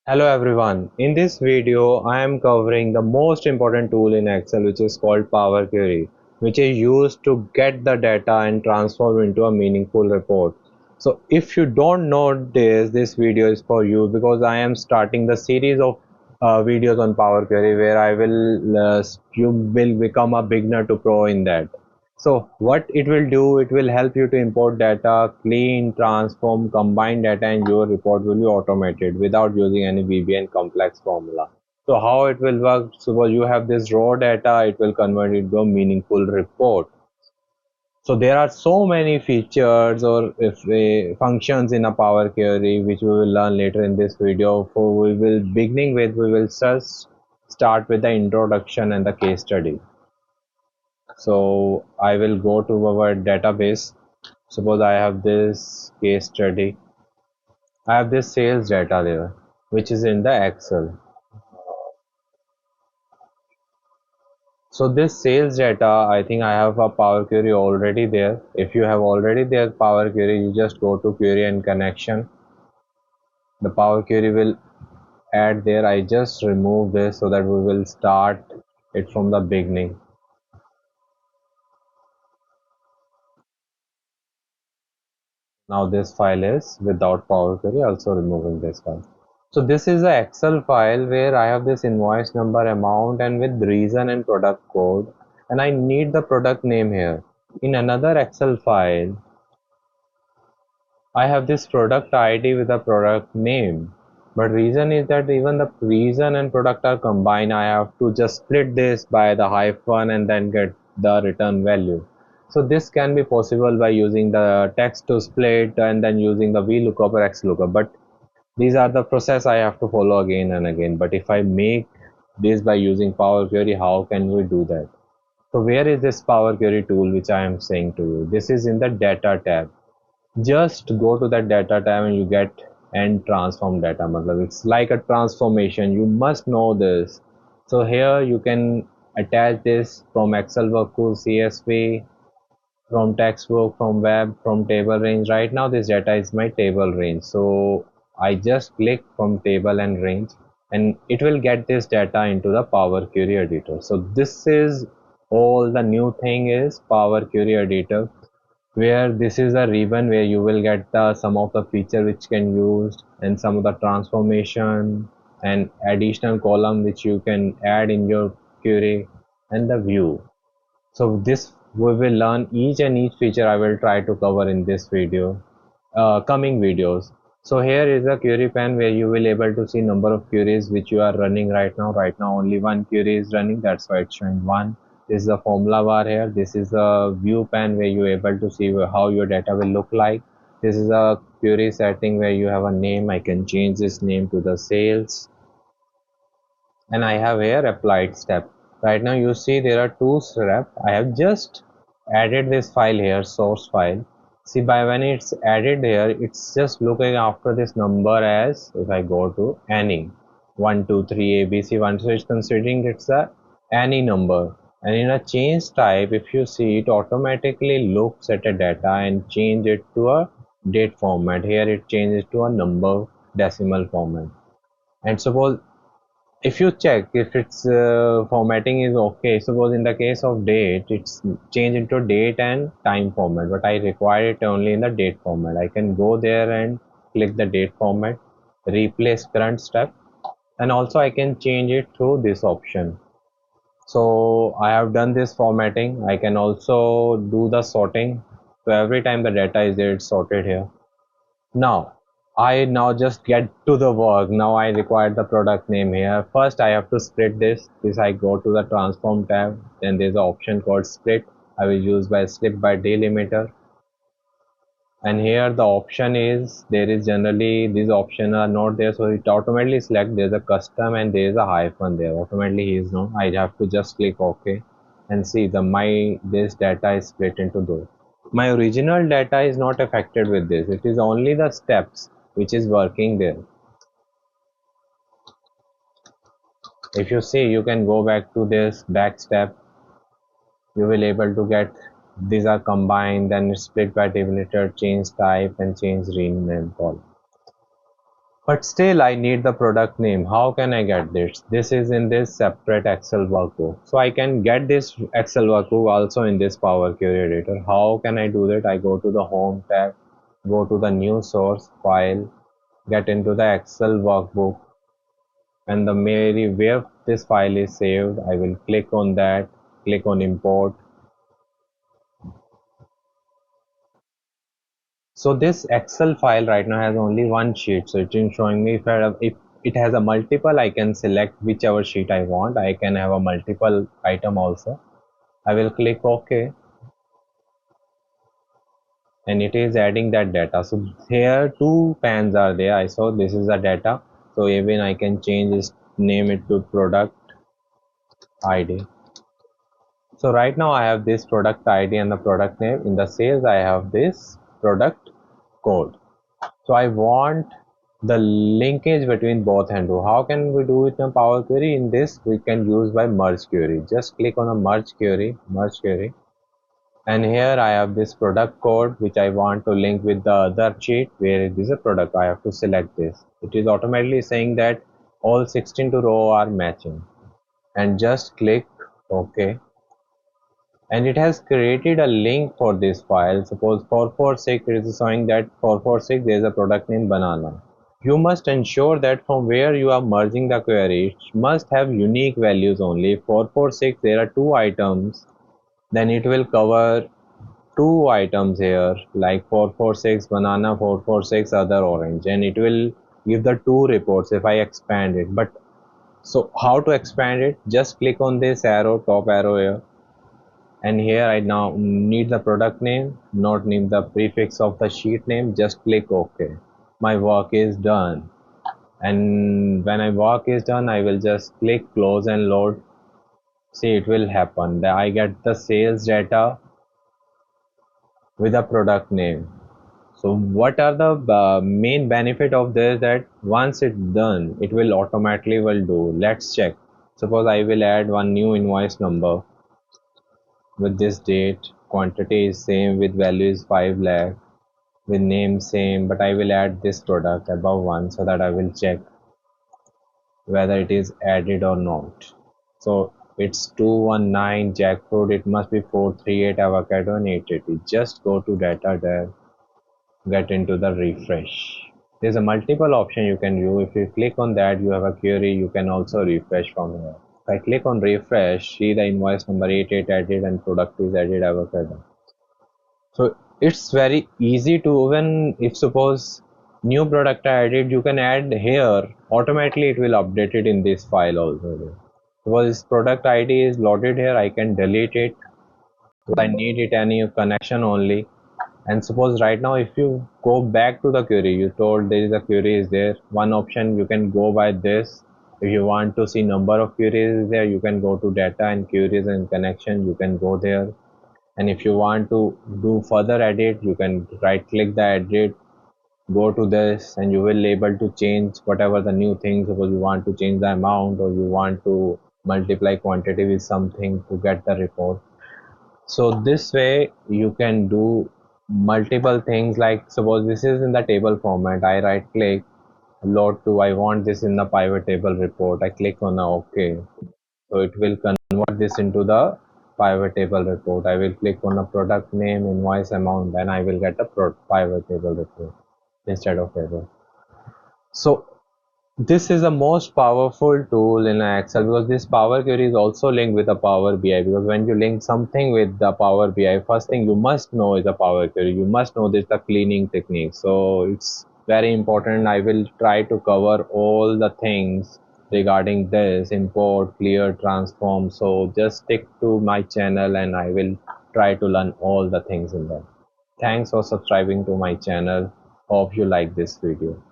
Hello everyone. In this video, I am covering the most important tool in Excel which is called Power Query, which is used to get the data and transform into a meaningful report. So if you don't know this video is for you because I am starting the series of videos on Power Query where you will become a beginner to pro in that. So what it will do, it will help you to import data, clean, transform, combine data, and your report will be automated without using any VBA complex formula. So how it will work, suppose you have this raw data, it will convert it into a meaningful report. So there are so many features or if functions in a Power Query which we will learn later in this video. So we will just start with the introduction and the case study. So I will go to our database. Suppose I have this case study. I have this sales data there, which is in the Excel. So this sales data, I think I have a Power Query already there. If you have already there Power Query, you just go to query and connection. The Power Query will add there. I just remove this so that we will start it from the beginning. Now this file is without Power Query, also removing this file. So this is a Excel file where I have this invoice number, amount, and with reason and product code, and I need the product name here. In another Excel file, I have this product ID with a product name. But reason is that even the reason and product are combined, I have to just split this by the hyphen and then get the return value. So this can be possible by using the text to split and then using the VLOOKUP or XLOOKUP. But these are the process I have to follow again and again. But if I make this by using Power Query, how can we do that? So where is this Power Query tool which I am saying to you? This is in the data tab. Just go to that data tab and you get and transform data. It's like a transformation. You must know this. So here you can attach this from Excel workflow, CSV, from textbook, from web, from table range. Right now this data is my table range. So I just click from table and range and it will get this data into the Power Query editor. So this is all the new thing is Power Query editor, where this is a ribbon where you will get the some of the feature which can use and some of the transformation and additional column which you can add in your query and the view. So this we will learn each feature I will try to cover in this video, coming videos. So here is a query pane where you will able to see number of queries which you are running right now. Right now only one query is running, that's why it's showing one. This is a formula bar here. This is a view pane where you able to see how your data will look like. This is a query setting where you have a name. I can change this name to the sales, and I have here applied step. Right now you see there are two steps. I have just added this file here, source file. See, by when it's added here, it's just looking after this number as if I go to any 1 2 3 ABC 1, so it's considering it's a any number. And in a change type, if you see, it automatically looks at a data and change it to a date format. Here it changes to a number decimal format. And suppose if you check if its formatting is okay, suppose in the case of date it's changed into date and time format, but I require it only in the date format. I can go there and click the date format, replace current step, and also I can change it through this option. So I have done this formatting. I can also do the sorting, so every time the data is there it's sorted here. Now I now just get to the work. Now I require the product name here. First I have to split this. I go to the transform tab. Then there's an option called split. I will use by split by delimiter. And here the option is there is generally these options are not there, so it automatically select there's a custom and there is a hyphen there. Automatically he is no. I have to just click OK and see the my this data is split into those. My original data is not affected with this. It is only the steps which is working there. If you see, you can go back to this back step. You will able to get these are combined, then split by delimiter, change type and change rename call. But still I need the product name. How can I get this? This is in this separate Excel workbook. So I can get this Excel workbook also in this Power Query editor. How can I do that? I go to the home tab, go to the new source file, get into the Excel workbook, and the very where this file is saved, I will click on that, click on import. So this Excel file right now has only one sheet, so it is showing me if it has a multiple, I can select whichever sheet I want. I can have a multiple item also. I will click OK, and it is adding that data. So here two pans are there. I saw this is the data. So even I can change this, name it to product ID. So right now I have this product ID and the product name. In the sales I have this product code. So I want the linkage between both and two. How can we do it in Power Query? In this we can use by merge query. Just click on a merge query, and here I have this product code which I want to link with the other sheet where it is a product. I have to select this. It is automatically saying that all 16 to row are matching, and just click OK, and it has created a link for this file. Suppose 446, it is showing that 446 there is a product name banana. You must ensure that from where you are merging the query, it must have unique values only. If 446 there are two items, then it will cover two items here, like 446 banana, 446 other orange, and it will give the two reports if I expand it. But so how to expand it? Just click on this arrow, top arrow here, and here I now need the product name, not need the prefix of the sheet name. Just click OK. My work is done, and when my work is done, I will just click close and load. See, it will happen that I get the sales data with a product name. So what are the main benefit of this? That once it's done, it will automatically will do. Let's check. Suppose I will add one new invoice number with this date. Quantity is same, with value is 5 lakh, with name same, but I will add this product above one so that I will check whether it is added or not. So it's 219 jackfruit, it must be 438 avocado and 880. Just go to data there, get into the refresh. There's a multiple option you can view. If you click on that, you have a query, you can also refresh from here. If I click on refresh, see the invoice number 88 added and product is added avocado. So it's very easy to, even if suppose new product are added, you can add here, automatically it will update it in this file also. Suppose product ID is loaded here, I can delete it if I need it any connection only. And suppose right now if you go back to the query, you told there is a query is there, one option you can go by this. If you want to see number of queries there, you can go to data and queries and connection, you can go there. And if you want to do further edit, you can right click the edit, go to this, and you will able to change whatever the new things. Suppose you want to change the amount or you want to multiply quantity with something to get the report. So this way you can do multiple things. Like suppose this is in the table format, I right click, load to, I want this in the pivot table report, I click on the OK. So it will convert this into the pivot table report. I will click on the product name, invoice amount, then I will get a pivot table report instead of table. So this is the most powerful tool in Excel, because this Power Query is also linked with a Power BI. Because when you link something with the Power BI, first thing you must know is a Power Query. You must know this the cleaning technique. So it's very important. I will try to cover all the things regarding this: import, clear, transform. So just stick to my channel and I will try to learn all the things in that. Thanks for subscribing to my channel. Hope you like this video.